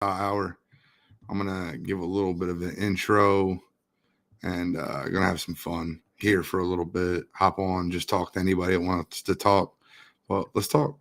hour. I'm going to give a little bit of an intro and going to have some fun here for a little bit. Hop on, just talk to anybody that wants to talk. Well, let's talk.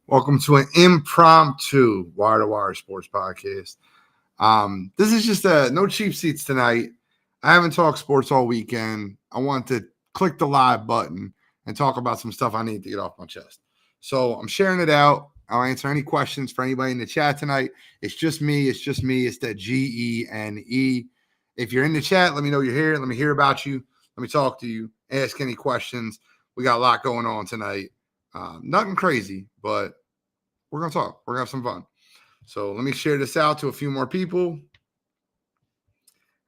Welcome to an impromptu Wire to Wire Sports Podcast. This is just no cheap seats tonight. I haven't talked sports all weekend. I want to click the live button and talk about some stuff I need to get off my chest. So I'm sharing it out. I'll answer any questions for anybody in the chat tonight. It's just me. It's that GENE. If you're in the chat, let me know you're here. Let me hear about you. Let me talk to you. Ask any questions. We got a lot going on tonight. Nothing crazy, but we're going to talk. We're going to have some fun. So let me share this out to a few more people.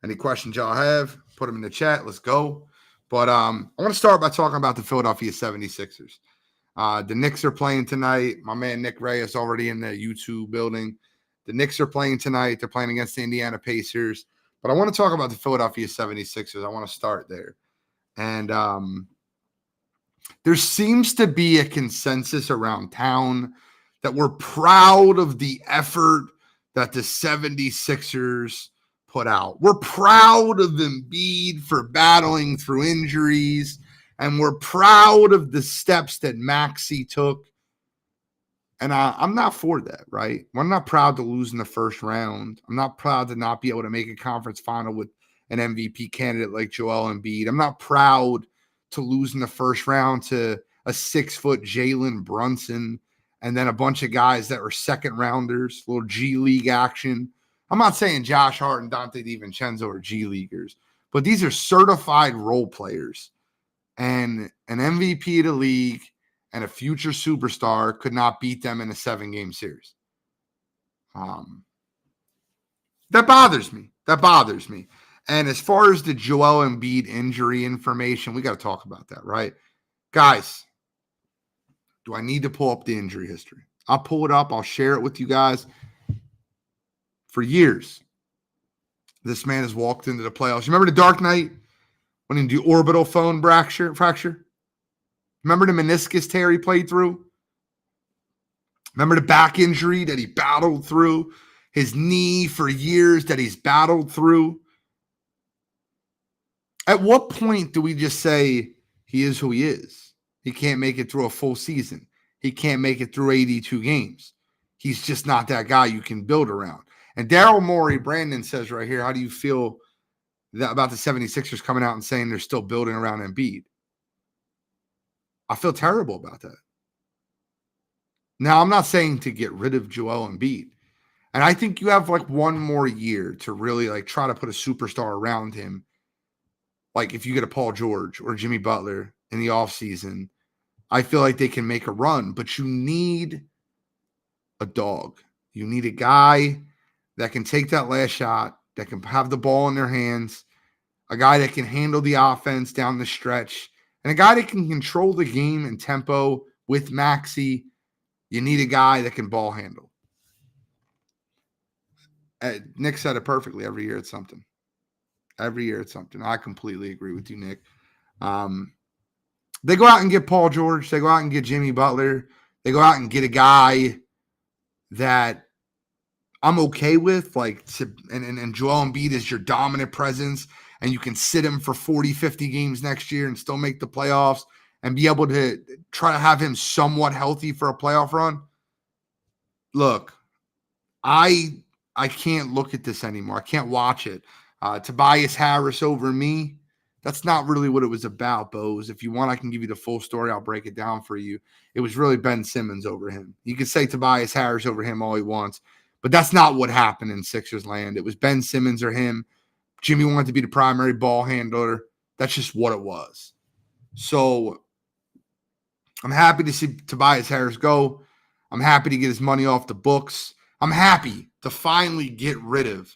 Any questions y'all have, put them in the chat. Let's go. But I want to start by talking about the Philadelphia 76ers. The Knicks are playing tonight. My man Nick Ray is already in the YouTube building. The Knicks are playing tonight. They're playing against the Indiana Pacers. But I want to talk about the Philadelphia 76ers. I want to start there. And there seems to be a consensus around town that we're proud of the effort that the 76ers put out. We're proud of Embiid for battling through injuries, and we're proud of the steps that Maxey took. And I'm not for that, right? I'm not proud to lose in the first round. I'm not proud to not be able to make a conference final with an MVP candidate like Joel Embiid. I'm not proud to lose in the first round to a 6-foot Jalen Brunson and then a bunch of guys that were second rounders, little G League action. I'm not saying Josh Hart and Dante DiVincenzo are G Leaguers, but these are certified role players. And an MVP of the league and a future superstar could not beat them in a 7-game series. That bothers me. And as far as the Joel Embiid injury information, we got to talk about that, right? Guys, do I need to pull up the injury history? I'll pull it up. I'll share it with you guys. For years, this man has walked into the playoffs. You remember the Dark Knight when he did the orbital bone fracture? Remember the meniscus tear he played through? Remember the back injury that he battled through? His knee for years that he's battled through? At what point do we just say he is who he is? He can't make it through a full season. He can't make it through 82 games. He's just not that guy you can build around. And Daryl Morey, Brandon says right here, how do you feel about the 76ers coming out and saying they're still building around Embiid? I feel terrible about that. Now, I'm not saying to get rid of Joel Embiid. And I think you have like one more year to really like try to put a superstar around him. Like if you get a Paul George or Jimmy Butler in the offseason, I feel like they can make a run. But you need a dog. You need a guy that can take that last shot, that can have the ball in their hands, a guy that can handle the offense down the stretch, and a guy that can control the game and tempo with Maxey. You need a guy that can ball handle. Nick said it perfectly. Every year it's something. I completely agree with you, Nick. They go out and get Paul George. They go out and get Jimmy Butler. They go out and get a guy that I'm okay with, like, and Joel Embiid is your dominant presence, and you can sit him for 40, 50 games next year and still make the playoffs and be able to try to have him somewhat healthy for a playoff run. Look, I can't look at this anymore. I can't watch it. Tobias Harris over me. That's not really what it was about, Bose. If you want, I can give you the full story. I'll break it down for you. It was really Ben Simmons over him. You can say Tobias Harris over him all he wants, but that's not what happened in Sixers land. It was Ben Simmons or him. Jimmy wanted to be the primary ball handler. That's just what it was. So I'm happy to see Tobias Harris go. I'm happy to get his money off the books. I'm happy to finally get rid of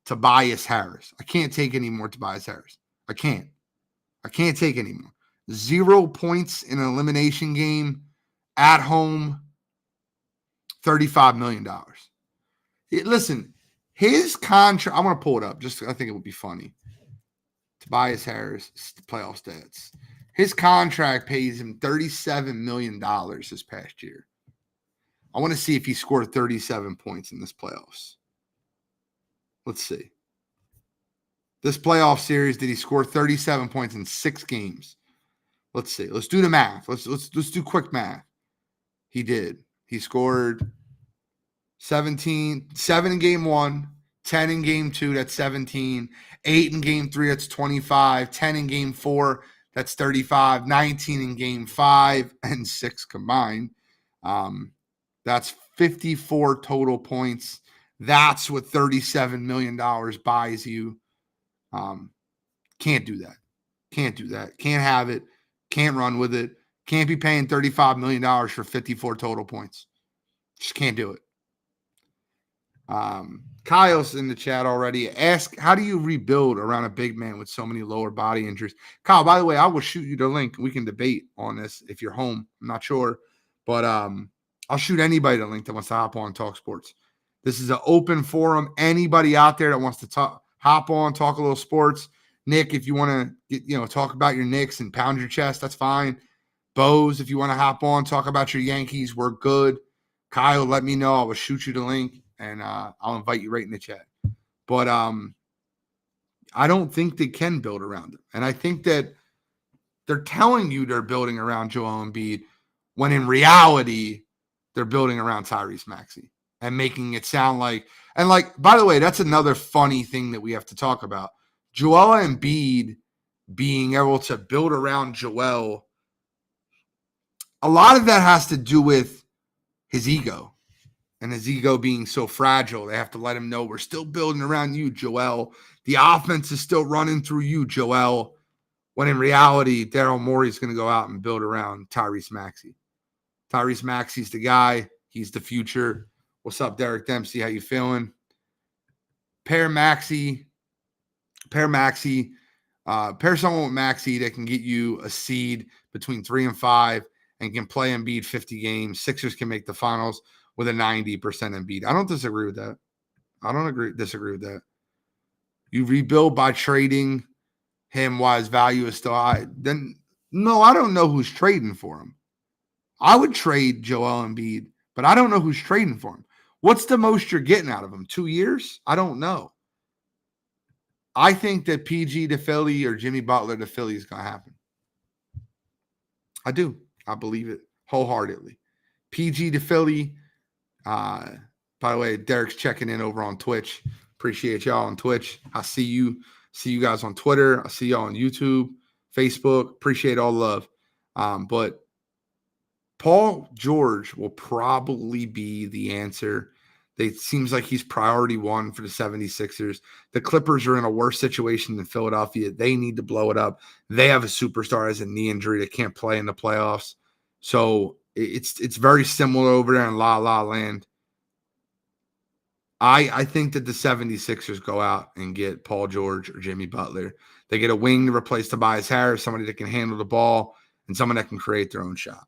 Tobias Harris. I can't take any more Tobias Harris. I can't take any more. 0 points in an elimination game at home, $35 million. Listen, his contract, I'm going to pull it up. I think it would be funny. Tobias Harris, playoff stats. His contract pays him $37 million this past year. I want to see if he scored 37 points in this playoffs. Let's see. This playoff series, did he score 37 points in 6 games? Let's see. Let's do the math. Let's do quick math. He did. He scored 7 in game 1, 10 in game 2, that's 17, 8 in game 3, that's 25, 10 in game 4, that's 35, 19 in game 5, and 6 combined. That's 54 total points. That's what $37 million buys you. Can't do that. Can't have it. Can't run with it. Can't be paying $35 million for 54 total points. Just can't do it. Kyle's in the chat already. Ask, how do you rebuild around a big man with so many lower body injuries? Kyle, by the way, I will shoot you the link. We can debate on this if you're home. I'm not sure. But I'll shoot anybody the link that wants to hop on and talk sports. This is an open forum. Anybody out there that wants to hop on, talk a little sports. Nick, if you want to talk about your Knicks and pound your chest, that's fine. Bose, if you want to hop on, talk about your Yankees, we're good. Kyle, let me know. I will shoot you the link, and I'll invite you right in the chat. But I don't think they can build around him. And I think that they're telling you they're building around Joel Embiid when in reality they're building around Tyrese Maxey and making it sound like – and, by the way, that's another funny thing that we have to talk about. Joel Embiid being able to build around Joel, a lot of that has to do with his ego and his ego being so fragile. They have to let him know we're still building around you, Joel. The offense is still running through you, Joel. When in reality, Daryl Morey is going to go out and build around Tyrese Maxey. Tyrese Maxey's the guy. He's the future. What's up, Derek Dempsey? How you feeling? Pair someone with Maxey that can get you a seed between 3 and 5 and can play Embiid 50 games. Sixers can make the finals with a 90% Embiid. I don't disagree with that. Disagree with that. You rebuild by trading him while his value is still high. Then, no, I don't know who's trading for him. I would trade Joel Embiid, but I don't know who's trading for him. What's the most you're getting out of him? 2 years? I don't know. I think that PG to Philly or Jimmy Butler to Philly is going to happen. I do. I believe it wholeheartedly. PG to Philly. By the way, Derek's checking in over on Twitch. Appreciate y'all on Twitch. I see you guys on Twitter. I see y'all on YouTube, Facebook. Appreciate all the love. But Paul George will probably be the answer. It seems like he's priority 1 for the 76ers. The Clippers are in a worse situation than Philadelphia. They need to blow it up. They have a superstar as a knee injury that can't play in the playoffs. So it's very similar over there in La La Land. I think that the 76ers go out and get Paul George or Jimmy Butler. They get a wing to replace Tobias Harris, somebody that can handle the ball, and someone that can create their own shot.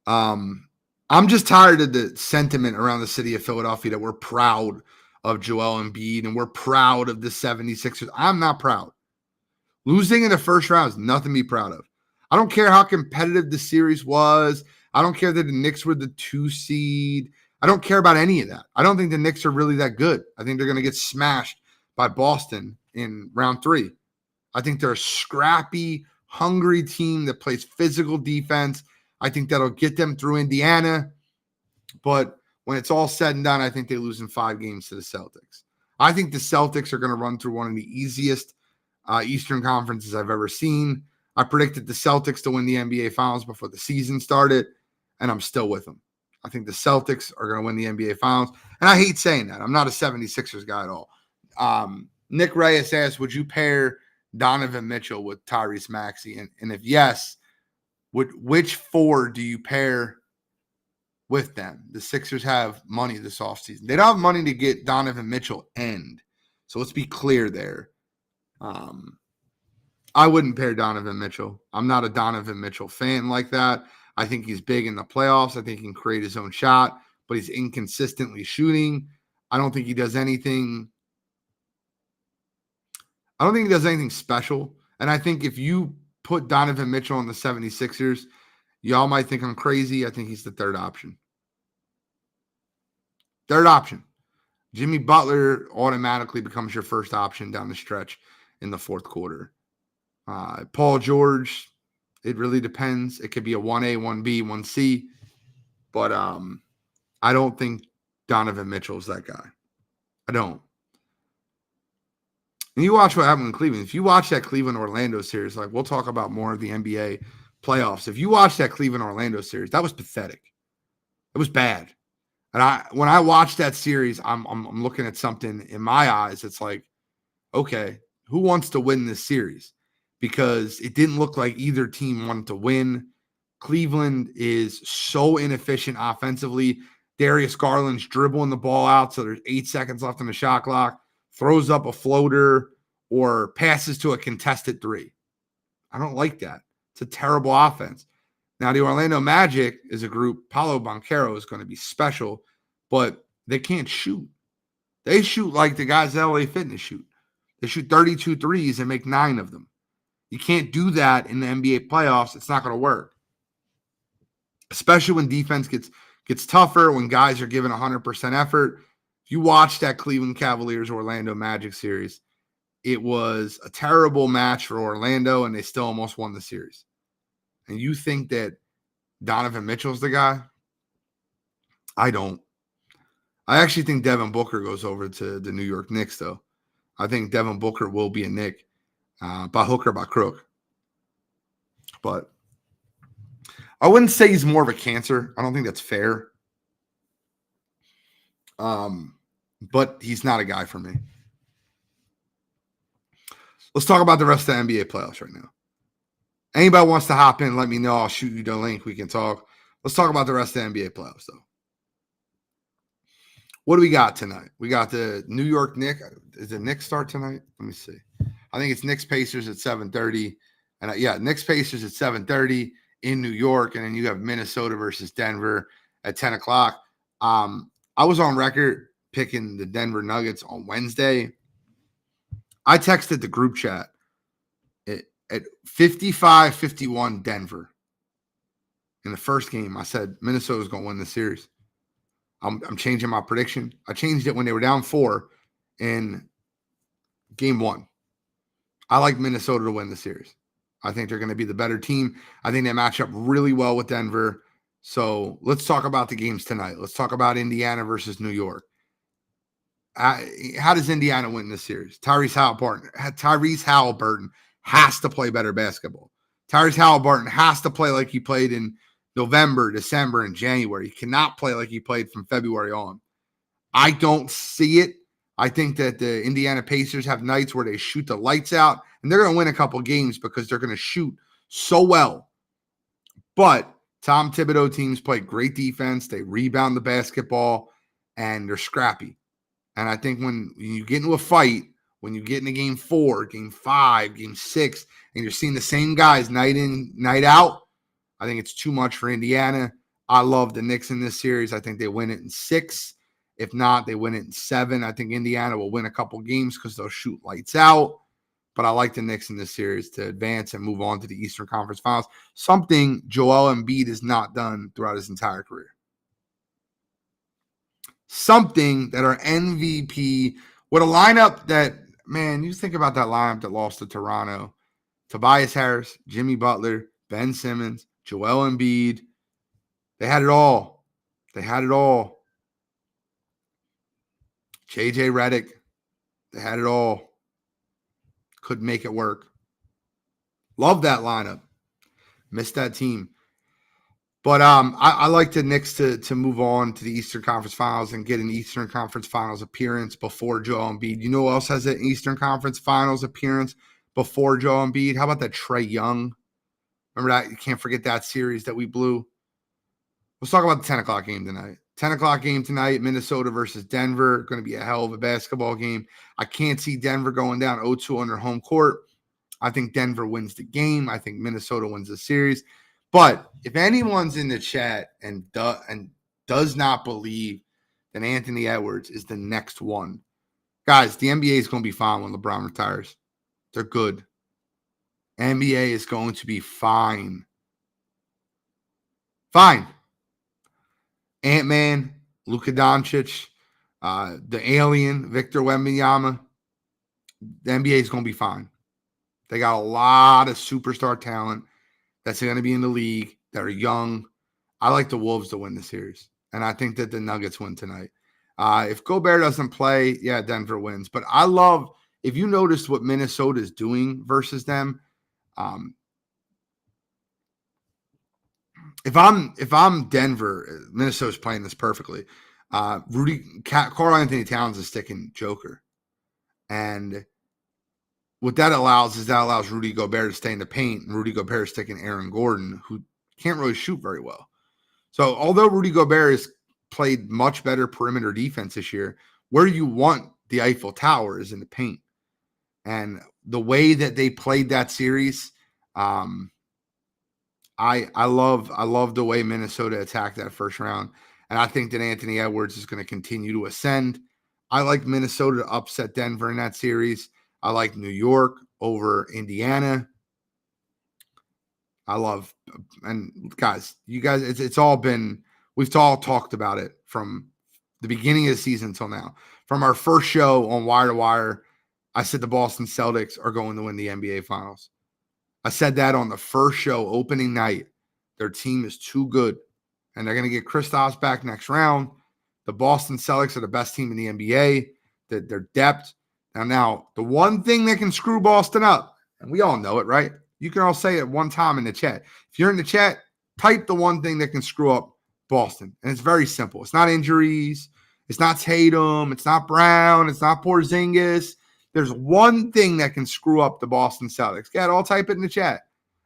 I'm just tired of the sentiment around the city of Philadelphia that we're proud of Joel Embiid and we're proud of the 76ers. I'm not proud. Losing in the first round is nothing to be proud of. I don't care how competitive the series was. I don't care that the Knicks were the 2 seed. I don't care about any of that. I don't think the Knicks are really that good. I think they're going to get smashed by Boston in round 3. I think they're a scrappy, hungry team that plays physical defense. I think that'll get them through Indiana. But when it's all said and done, I think they lose in 5 games to the Celtics. I think the Celtics are going to run through one of the easiest Eastern conferences I've ever seen. I predicted the Celtics to win the NBA Finals before the season started, and I'm still with them. I think the Celtics are going to win the NBA Finals. And I hate saying that. I'm not a 76ers guy at all. Nick Reyes asked, would you pair Donovan Mitchell with Tyrese Maxey? And if yes, which 4 do you pair with them? The Sixers have money this offseason. They don't have money to get Donovan Mitchell end. So let's be clear there. I wouldn't pair Donovan Mitchell. I'm not a Donovan Mitchell fan like that. I think he's big in the playoffs. I think he can create his own shot, but he's inconsistently shooting. I don't think he does anything. I don't think he does anything special. And I think if you put Donovan Mitchell on the 76ers, y'all might think I'm crazy. I think he's the third option. Third option. Jimmy Butler automatically becomes your first option down the stretch in the fourth quarter. Paul George, it really depends. It could be a 1A, 1B, 1C. But I don't think Donovan Mitchell's that guy. I don't. And you watch what happened in Cleveland. If you watch that Cleveland-Orlando series, like we'll talk about more of the NBA playoffs. If you watch that Cleveland-Orlando series, that was pathetic. It was bad. And when I watched that series, I'm looking at something in my eyes. It's like, okay, who wants to win this series? Because it didn't look like either team wanted to win. Cleveland is so inefficient offensively. Darius Garland's dribbling the ball out, so there's 8 seconds left on the shot clock, throws up a floater, or passes to a contested 3. I don't like that. It's a terrible offense. Now, the Orlando Magic is a group. Paolo Banchero is going to be special, but they can't shoot. They shoot like the guys at LA Fitness shoot. They shoot 32 threes and make 9 of them. You can't do that in the NBA playoffs. It's not going to work, especially when defense gets tougher, when guys are given 100% effort. If you watch that Cleveland Cavaliers-Orlando Magic series, it was a terrible match for Orlando, and they still almost won the series. And you think that Donovan Mitchell's the guy? I don't. I actually think Devin Booker goes over to the New York Knicks, though. I think Devin Booker will be a Knick. By hook or by crook. But I wouldn't say he's more of a cancer. I don't think that's fair. But he's not a guy for me. Let's talk about the rest of the NBA playoffs right now. Anybody wants to hop in, let me know. I'll shoot you the link. We can talk. Let's talk about the rest of the NBA playoffs, though. What do we got tonight? We got the New York Knicks. Is the Knicks start tonight? Let me see. I think it's Knicks Pacers at 7:30. And Knicks Pacers at 7:30 in New York. And then you have Minnesota versus Denver at 10 o'clock. I was on record picking the Denver Nuggets on Wednesday. I texted the group chat at 55-51 Denver. In the first game, I said Minnesota's going to win the series. I'm changing my prediction. I changed it when they were down 4 in game 1. I like Minnesota to win the series. I think they're going to be the better team. I think they match up really well with Denver. So let's talk about the games tonight. Let's talk about Indiana versus New York. How does Indiana win this series? Tyrese Halliburton has to play better basketball. Tyrese Halliburton has to play like he played in November, December, and January. He cannot play like he played from February on. I don't see it. I think that the Indiana Pacers have nights where they shoot the lights out, and they're going to win a couple games because they're going to shoot so well. But Tom Thibodeau teams play great defense. They rebound the basketball, and they're scrappy. And I think when you get into a fight, when you get into game 4, game 5, game 6, and you're seeing the same guys night in, night out, I think it's too much for Indiana. I love the Knicks in this series. I think they win it in 6. If not, they win it in 7. I think Indiana will win a couple games because they'll shoot lights out. But I like the Knicks in this series to advance and move on to the Eastern Conference Finals, something Joel Embiid has not done throughout his entire career. something that are MVP with a lineup that, man, you think about that lineup that lost to Toronto. Tobias Harris, Jimmy Butler, Ben Simmons, Joel Embiid. They had it all. They had it all. JJ Redick. They had it all. Couldn't make it work. Love that lineup. Missed that team. But I like the Knicks to move on to the Eastern Conference Finals and get an Eastern Conference Finals appearance before Joel Embiid. You know who else has an Eastern Conference Finals appearance before Joel Embiid? How about that Trae Young? Remember that? You can't forget that series that we blew. Let's talk about the 10 o'clock game tonight. 10 o'clock game tonight, Minnesota versus Denver. Going to be a hell of a basketball game. I can't see Denver going down 0-2 on their home court. I think Denver wins the game. I think Minnesota wins the series. But if anyone's in the chat and does not believe that Anthony Edwards is the next one, guys, the NBA is going to be fine when LeBron retires. They're good. NBA is going to be fine. Fine. Ant-Man, Luka Doncic, the alien, Victor Wembanyama. The NBA is going to be fine. They got a lot of superstar talent that's going to be in the league that are young. I like the Wolves to win the series, and I think that the Nuggets win tonight. If Gobert doesn't play, yeah, Denver wins. But I love, if you noticed what Minnesota is doing versus them, if I'm Denver, Minnesota's playing this perfectly. Karl Anthony Towns is sticking Joker, and what that allows Rudy Gobert to stay in the paint, and Rudy Gobert is sticking Aaron Gordon, who can't really shoot very well. So although Rudy Gobert has played much better perimeter defense this year, where you want the Eiffel Tower is in the paint. And the way that they played that series, I love the way Minnesota attacked that first round. And I think that Anthony Edwards is going to continue to ascend. I like Minnesota to upset Denver in that series. I like New York over Indiana. I love, and guys, you guys, it's all been, we've all talked about it from the beginning of the season until now. From our first show on Wire to Wire, I said the Boston Celtics are going to win the NBA Finals. I said that on the first show, opening night. Their team is too good, and they're going to get Kristaps back next round. The Boston Celtics are the best team in the NBA. Their depth. Now, the one thing that can screw Boston up, and we all know it, right? You can all say it one time in the chat. If you're in the chat, type the one thing that can screw up Boston. And it's very simple. It's not injuries. It's not Tatum. It's not Brown. It's not Porzingis. There's one thing that can screw up the Boston Celtics. Yeah, I'll type it in the chat.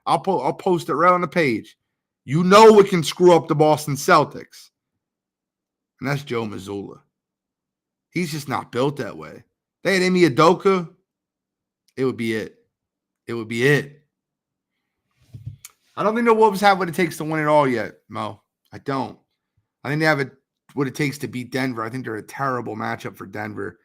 I'll post it right on the page. You know what can screw up the Boston Celtics. And that's Joe Mazzulla. He's just not built that way. They had Ime Udoka. It would be it. It would be it. I don't think the Wolves have what it takes to win it all yet, Mo. I don't. I think they have what it takes to beat Denver. I think they're a terrible matchup for Denver.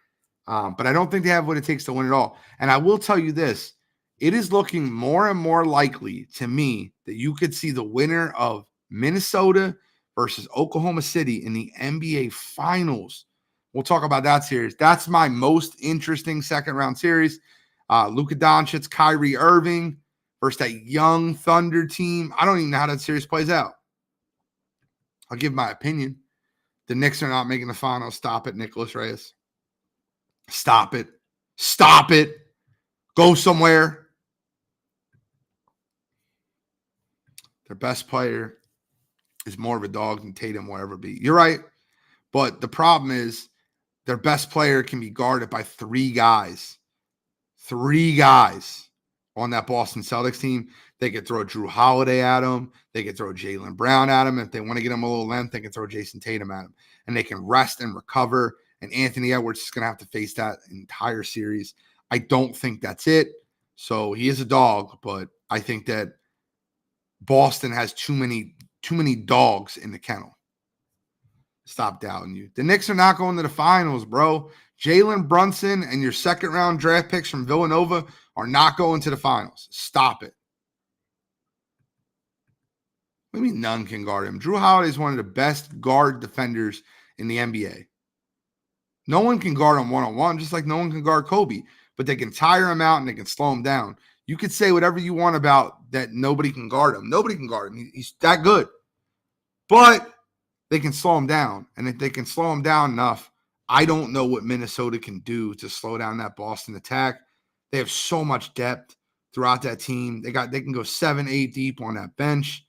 But I don't think they have what it takes to win it all. And I will tell you this. It is looking more and more likely to me that you could see the winner of Minnesota versus Oklahoma City in the NBA Finals. We'll talk about that series. That's my most interesting second-round series. Luka Doncic, Kyrie Irving versus that young Thunder team. I don't even know how that series plays out. I'll give my opinion. The Knicks are not making the finals. Stop it, Nicholas Reyes. Stop it. Stop it. Go somewhere. Their best player is more of a dog than Tatum will ever be. You're right. But the problem is their best player can be guarded by three guys. Three guys on that Boston Celtics team. They could throw Drew Holiday at him. They could throw Jaylen Brown at him. If they want to get him a little length, they can throw Jason Tatum at him. And they can rest and recover. And Anthony Edwards is going to have to face that entire series. I don't think that's it. So he is a dog, but I think that Boston has too many dogs in the kennel. Stop doubting you. The Knicks are not going to the finals, bro. Jalen Brunson and your second-round draft picks from Villanova are not going to the finals. Stop it. What do you mean none can guard him? Drew Holiday is one of the best guard defenders in the NBA. No one can guard him one-on-one, just like no one can guard Kobe. But they can tire him out and they can slow him down. You could say whatever you want about that nobody can guard him. Nobody can guard him. He's that good. But they can slow him down. And if they can slow him down enough, I don't know what Minnesota can do to slow down that Boston attack. They have so much depth throughout that team. They can go 7-8 deep on that bench.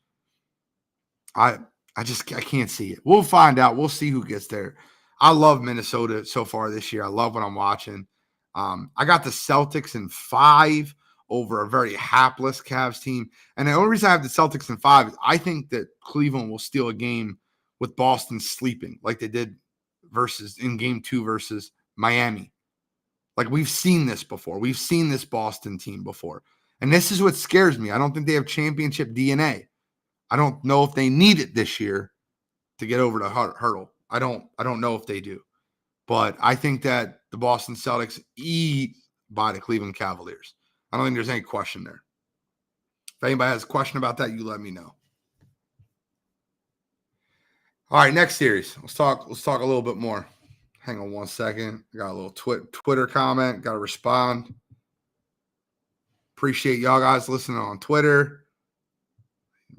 I can't see it. We'll find out. We'll see who gets there. I love Minnesota so far this year. I love what I'm watching. I got the Celtics in 5 over a very hapless Cavs team. And the only reason I have the Celtics in 5 is I think that Cleveland will steal a game with Boston sleeping like they did in game 2 versus Miami. Like we've seen this before. We've seen this Boston team before. And this is what scares me. I don't think they have championship DNA. I don't know if they need it this year to get over the hurdle. I don't know if they do. But I think that the Boston Celtics eat by the Cleveland Cavaliers. I don't think there's any question there. If anybody has a question about that, you let me know. All right, next series. Let's talk a little bit more. Hang on one second. Got a little Twitter comment. Got to respond. Appreciate y'all guys listening on Twitter.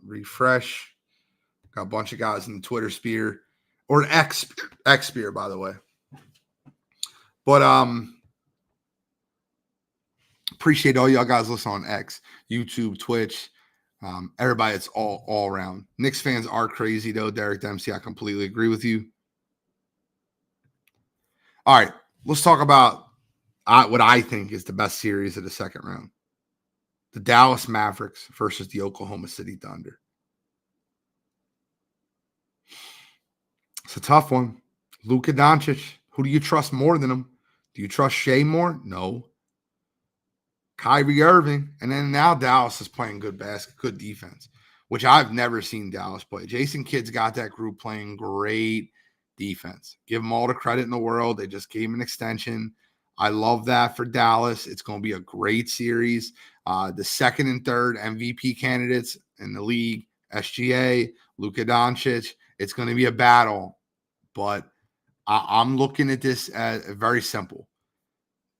Refresh. Got a bunch of guys in the Twitter sphere. Or X sphere, by the way. But appreciate all y'all guys listening on X, YouTube, Twitch, everybody. It's all around. Knicks fans are crazy though. Derek Dempsey, I completely agree with you. All right, let's talk about what I think is the best series of the second round: the Dallas Mavericks versus the Oklahoma City Thunder. It's a tough one. Luka Doncic. Who do you trust more than him? Do you trust Shea more? No. Kyrie Irving. And then now Dallas is playing good defense, which I've never seen Dallas play. Jason Kidd's got that group playing great defense. Give them all the credit in the world. They just gave him an extension. I love that for Dallas. It's going to be a great series. The second and third MVP candidates in the league, SGA, Luka Doncic. It's going to be a battle, but I'm looking at this as very simple.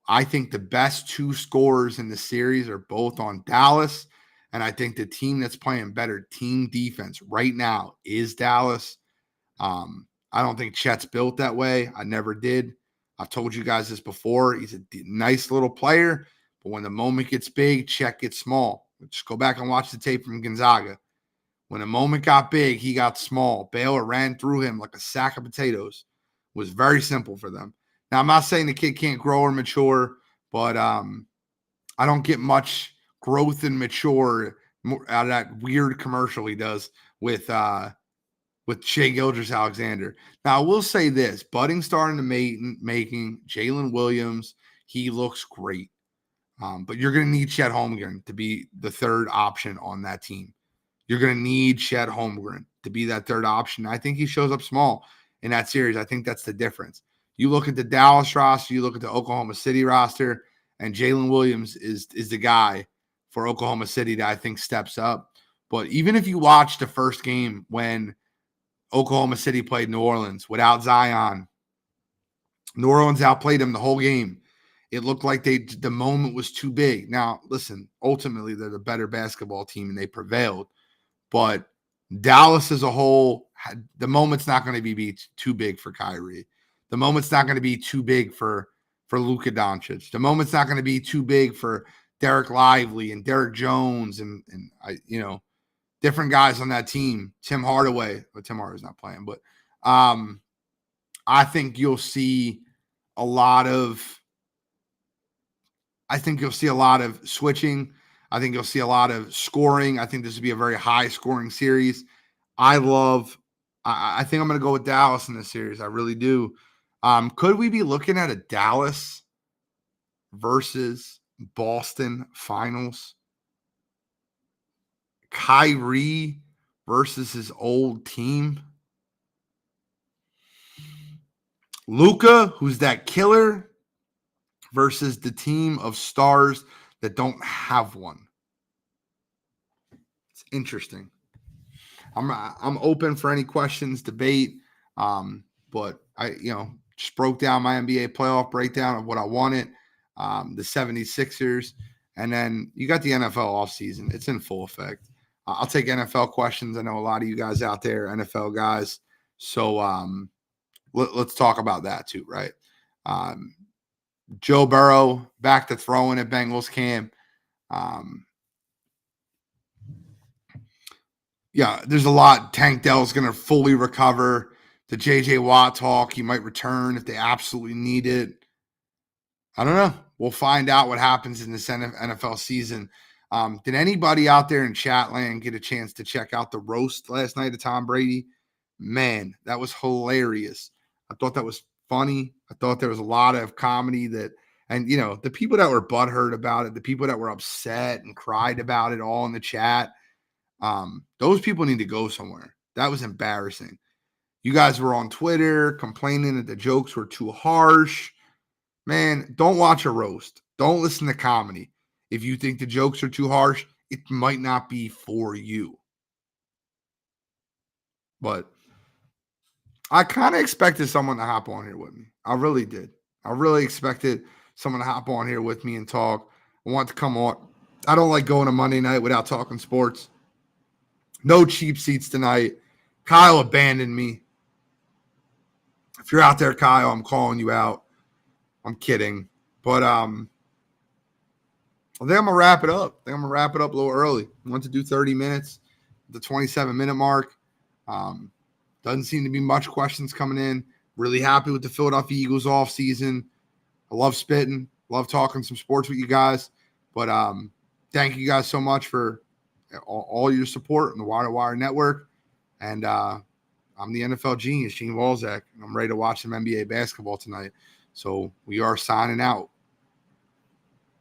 I think the best 2 scorers in the series are both on Dallas, and I think the team that's playing better team defense right now is Dallas. I don't think Chet's built that way. I never did. I've told you guys this before. He's a nice little player, but when the moment gets big, Chet gets small. Just go back and watch the tape from Gonzaga. When the moment got big, he got small. Baylor ran through him like a sack of potatoes. It was very simple for them. Now, I'm not saying the kid can't grow or mature, but I don't get much growth and mature out of that weird commercial he does with Shea Gilgeous-Alexander. Now, I will say this. Budding star in the making, Jalen Williams, he looks great. But you're going to need Chet Holmgren to be the third option on that team. You're going to need Chet Holmgren to be that third option. I think he shows up small in that series. I think that's the difference. You look at the Dallas roster, you look at the Oklahoma City roster, and Jalen Williams is the guy for Oklahoma City that I think steps up. But even if you watch the first game when Oklahoma City played New Orleans without Zion, New Orleans outplayed them the whole game. It looked like the moment was too big. Now, listen, ultimately they're the better basketball team and they prevailed. But Dallas as a whole, the moment's not going to be too big for Kyrie. The moment's not going to be too big for Luka Doncic. The moment's not going to be too big for Derek Lively and Derek Jones and different guys on that team. Tim Hardaway. Well, Tim Hardaway's not playing, but I think you'll see a lot of switching. I think you'll see a lot of scoring. I think this will be a very high-scoring series. I think I'm going to go with Dallas in this series. I really do. Could we be looking at a Dallas versus Boston finals? Kyrie versus his old team? Luka, who's that killer, versus the team of stars that don't have one. It's interesting. I'm open for any questions, debate, but Just broke down my NBA playoff breakdown of what I wanted, the 76ers. And then you got the NFL offseason. It's in full effect. I'll take NFL questions. I know a lot of you guys out there, NFL guys. So let's talk about that too, right? Joe Burrow back to throwing at Bengals camp. Yeah, there's a lot. Tank Dell's going to fully recover. The J.J. Watt talk, he might return if they absolutely need it. I don't know. We'll find out what happens in this NFL season. Did anybody out there in Chatland get a chance to check out the roast last night of Tom Brady? Man, that was hilarious. I thought that was funny. I thought there was a lot of comedy and the people that were butthurt about it, the people that were upset and cried about it all in the chat, those people need to go somewhere. That was embarrassing. You guys were on Twitter complaining that the jokes were too harsh. Man, don't watch a roast. Don't listen to comedy. If you think the jokes are too harsh, it might not be for you. But I kind of expected someone to hop on here with me. I really did. I really expected someone to hop on here with me and talk. I want to come on. I don't like going to Monday night without talking sports. No cheap seats tonight. Kyle abandoned me. If you're out there, Kyle, I'm calling you out. I'm kidding. But I think I'm going to wrap it up. I think I'm going to wrap it up a little early. I want to do 30 minutes, the 27-minute mark. Doesn't seem to be much questions coming in. Really happy with the Philadelphia Eagles off season. I love spitting. Love talking some sports with you guys. But thank you guys so much for all your support on the Wire to Wire Network. And I'm the NFL genius, Gene Walzak, and I'm ready to watch some NBA basketball tonight. So we are signing out.